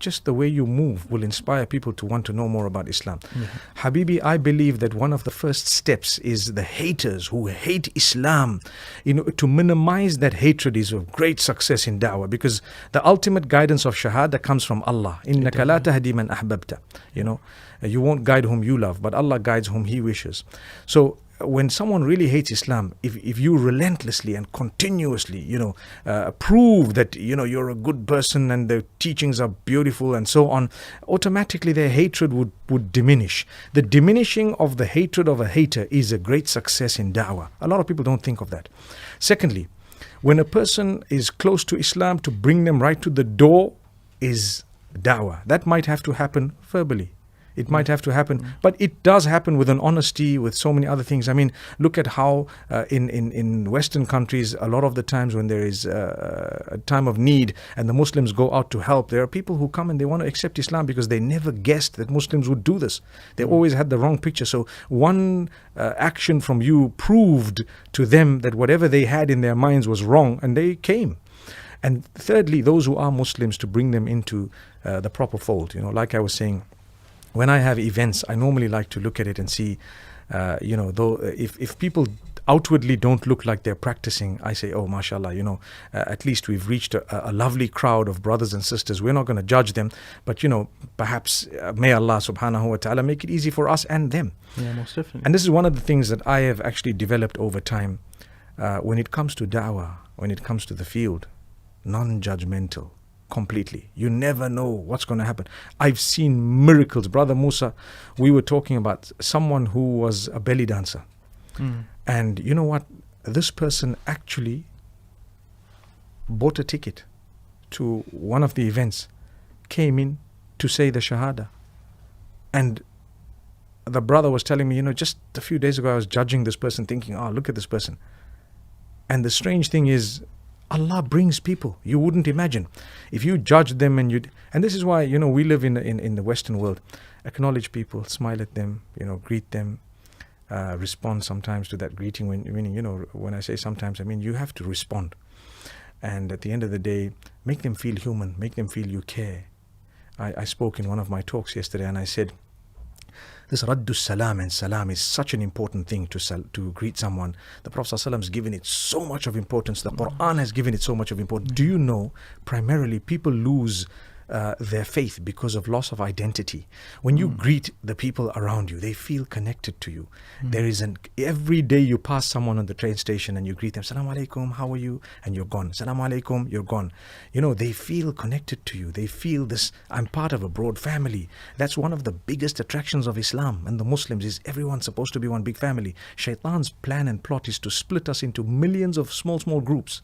just the way you move will inspire people to want to know more about Islam. Habibi, I believe that one of the first steps is the haters who hate Islam. To minimize that hatred is of great success in da'wah, because the ultimate guidance of shahada comes from Allah. Innaka la tahdi man ahbabta. You won't guide whom you love, but Allah guides whom He wishes. So when someone really hates Islam, if you relentlessly and continuously, prove that, you're a good person and the teachings are beautiful and so on, automatically their hatred would diminish. The diminishing of the hatred of a hater is a great success in da'wah. A lot of people don't think of that. Secondly, when a person is close to Islam, to bring them right to the door is da'wah. That might have to happen verbally. It might have to happen, but it does happen with an honesty, with so many other things. I mean, look at how in Western countries, a lot of the times when there is a time of need and the Muslims go out to help, there are people who come and they want to accept Islam because they never guessed that Muslims would do this. They always had the wrong picture. So one action from you proved to them that whatever they had in their minds was wrong, and they came. And thirdly, those who are Muslims, to bring them into the proper fold. Like I was saying, when I have events, I normally like to look at it and see, though if people outwardly don't look like they're practicing, I say, oh, mashallah, at least we've reached a lovely crowd of brothers and sisters. We're not going to judge them, but, perhaps may Allah subhanahu wa ta'ala make it easy for us and them. Yeah, most definitely. And this is one of the things that I have actually developed over time. When it comes to da'wah, when it comes to the field, non-judgmental. Completely. You never know what's going to happen. I've seen miracles. Brother Musa, we were talking about someone who was a belly dancer. And you know what? This person actually bought a ticket to one of the events, came in to say the Shahada. And the brother was telling me, just a few days ago I was judging this person, thinking, oh, look at this person. And the strange thing is, Allah brings people you wouldn't imagine. If you judge them and this is why, we live in the Western world. Acknowledge people, smile at them, greet them, respond sometimes to that greeting. When I say sometimes, I mean you have to respond. And at the end of the day, make them feel human, make them feel you care. I spoke in one of my talks yesterday and I said, this Raddu Salam and Salam is such an important thing to greet someone. The Prophet ﷺ has given it so much of importance. The Quran has given it so much of importance. Do you know, primarily people lose their faith because of loss of identity. When you greet the people around you, they feel connected to you. There is every day you pass someone on the train station and you greet them, Assalamu alaikum, how are you? And you're gone. Assalamu alaikum, you're gone. They feel connected to you. They feel this, I'm part of a broad family. That's one of the biggest attractions of Islam and the Muslims, is everyone's supposed to be one big family. Shaitan's plan and plot is to split us into millions of small groups.